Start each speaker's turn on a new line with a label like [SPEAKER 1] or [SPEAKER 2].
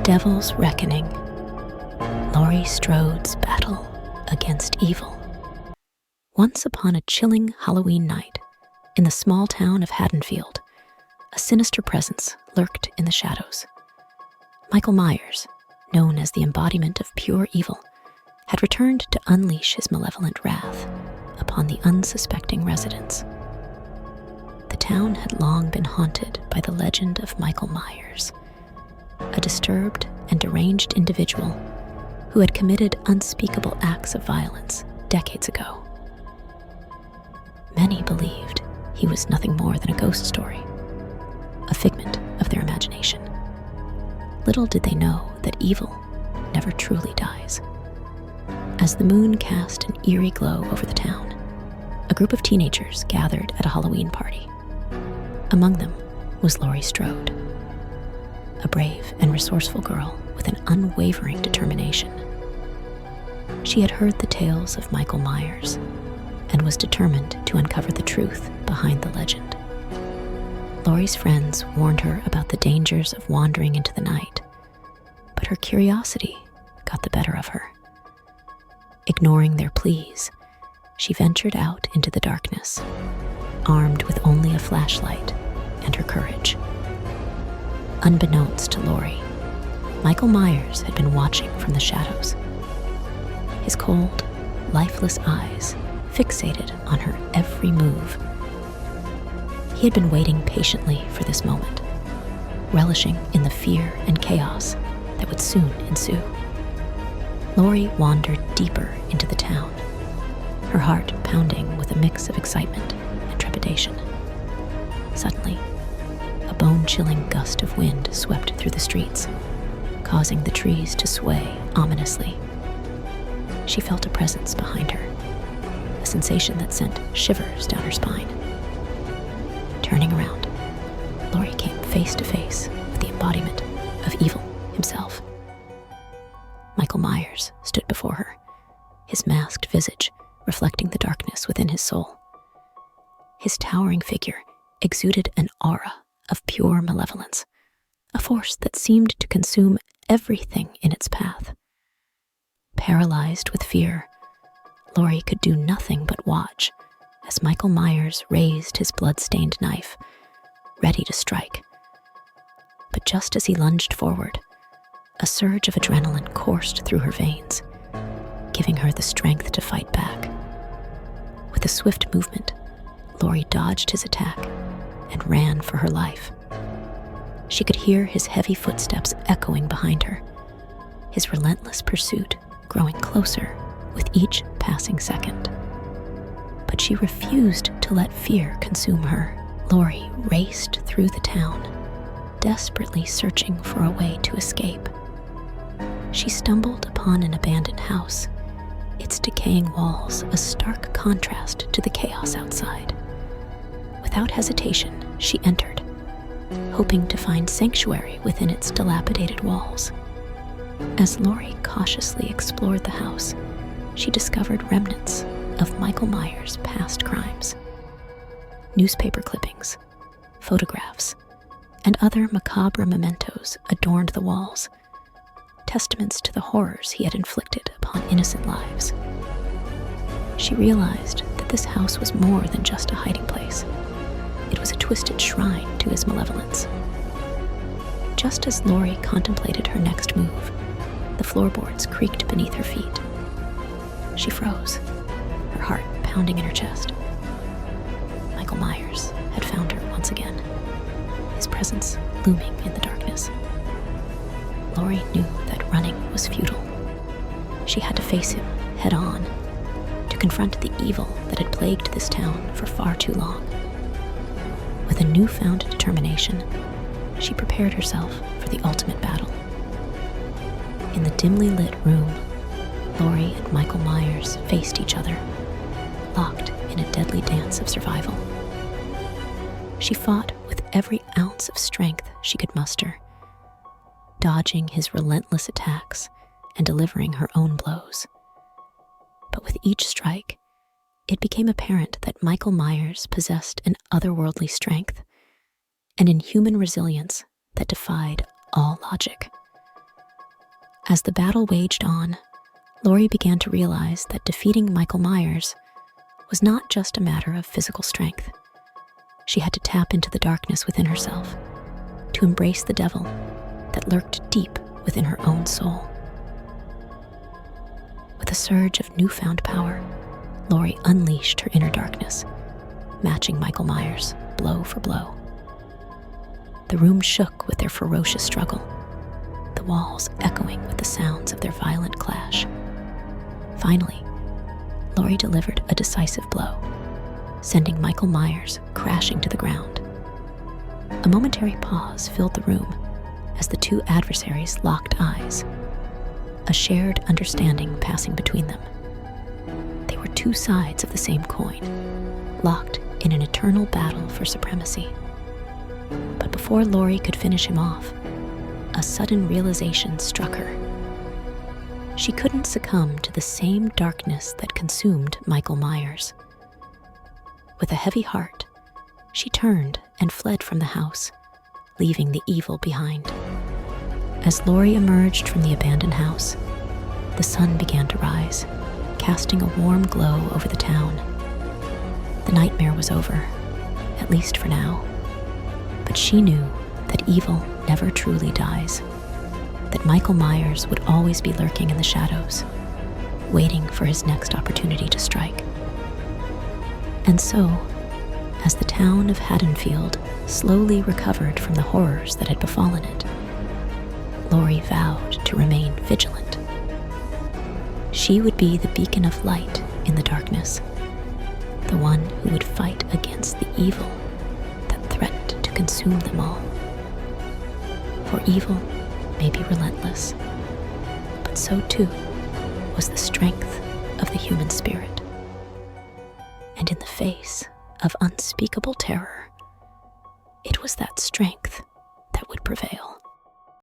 [SPEAKER 1] Devil's Reckoning, Laurie Strode's battle against evil. Once upon a chilling Halloween night, in the small town of Haddonfield, a sinister presence lurked in the shadows. Michael Myers, known as the embodiment of pure evil, had returned to unleash his malevolent wrath upon the unsuspecting residents. The town had long been haunted by the legend of Michael Myers, a disturbed and deranged individual who had committed unspeakable acts of violence decades ago. Many believed he was nothing more than a ghost story, a figment of their imagination. Little did they know that evil never truly dies. As the moon cast an eerie glow over the town, a group of teenagers gathered at a Halloween party. Among them was Laurie Strode, a brave and resourceful girl with an unwavering determination. She had heard the tales of Michael Myers and was determined to uncover the truth behind the legend. Laurie's friends warned her about the dangers of wandering into the night, but her curiosity got the better of her. Ignoring their pleas, she ventured out into the darkness, armed with only a flashlight and her courage. Unbeknownst to Laurie, Michael Myers had been watching from the shadows, his cold, lifeless eyes fixated on her every move. He had been waiting patiently for this moment, relishing in the fear and chaos that would soon ensue. Laurie wandered deeper into the town, her heart pounding with a mix of excitement and trepidation. Suddenly, a bone-chilling gust of wind swept through the streets, causing the trees to sway ominously. She felt a presence behind her, a sensation that sent shivers down her spine. Turning around, Laurie came face to face with the embodiment of evil himself. Michael Myers stood before her, his masked visage reflecting the darkness within his soul. His towering figure exuded an aura of pure malevolence, a force that seemed to consume everything in its path. Paralyzed with fear, Laurie could do nothing but watch as Michael Myers raised his blood-stained knife, ready to strike. But just as he lunged forward, a surge of adrenaline coursed through her veins, giving her the strength to fight back. With a swift movement, Laurie dodged his attack and ran for her life. She could hear his heavy footsteps echoing behind her, his relentless pursuit growing closer with each passing second. But she refused to let fear consume her. Laurie raced through the town, desperately searching for a way to escape. She stumbled upon an abandoned house, its decaying walls a stark contrast to the chaos outside. Without hesitation, she entered, hoping to find sanctuary within its dilapidated walls. As Laurie cautiously explored the house, she discovered remnants of Michael Myers' past crimes. Newspaper clippings, photographs, and other macabre mementos adorned the walls, testaments to the horrors he had inflicted upon innocent lives. She realized that this house was more than just a hiding place. It was a twisted shrine to his malevolence. Just as Laurie contemplated her next move, the floorboards creaked beneath her feet. She froze, her heart pounding in her chest. Michael Myers had found her once again, his presence looming in the darkness. Laurie knew that running was futile. She had to face him head on, to confront the evil that had plagued this town for far too long. With a newfound determination, she prepared herself for the ultimate battle. In the dimly lit room, Laurie and Michael Myers faced each other, locked in a deadly dance of survival. She fought with every ounce of strength she could muster, dodging his relentless attacks and delivering her own blows. But with each strike, it became apparent that Michael Myers possessed an otherworldly strength, an inhuman resilience that defied all logic. As the battle waged on, Laurie began to realize that defeating Michael Myers was not just a matter of physical strength. She had to tap into the darkness within herself, to embrace the devil that lurked deep within her own soul. With a surge of newfound power, Laurie unleashed her inner darkness, matching Michael Myers blow for blow. The room shook with their ferocious struggle, the walls echoing with the sounds of their violent clash. Finally, Laurie delivered a decisive blow, sending Michael Myers crashing to the ground. A momentary pause filled the room as the two adversaries locked eyes, a shared understanding passing between them. They were two sides of the same coin, locked in an eternal battle for supremacy. But before Laurie could finish him off, a sudden realization struck her. She couldn't succumb to the same darkness that consumed Michael Myers. With a heavy heart, she turned and fled from the house, leaving the evil behind. As Laurie emerged from the abandoned house, the sun began to rise, casting a warm glow over the town. The nightmare was over, at least for now. But she knew that evil never truly dies, that Michael Myers would always be lurking in the shadows, waiting for his next opportunity to strike. And so, as the town of Haddonfield slowly recovered from the horrors that had befallen it, Laurie vowed to remain vigilant. She would be the beacon of light in the darkness, the one who would fight against the evil that threatened to consume them all. For evil may be relentless, but so too was the strength of the human spirit. And in the face of unspeakable terror, it was that strength that would prevail.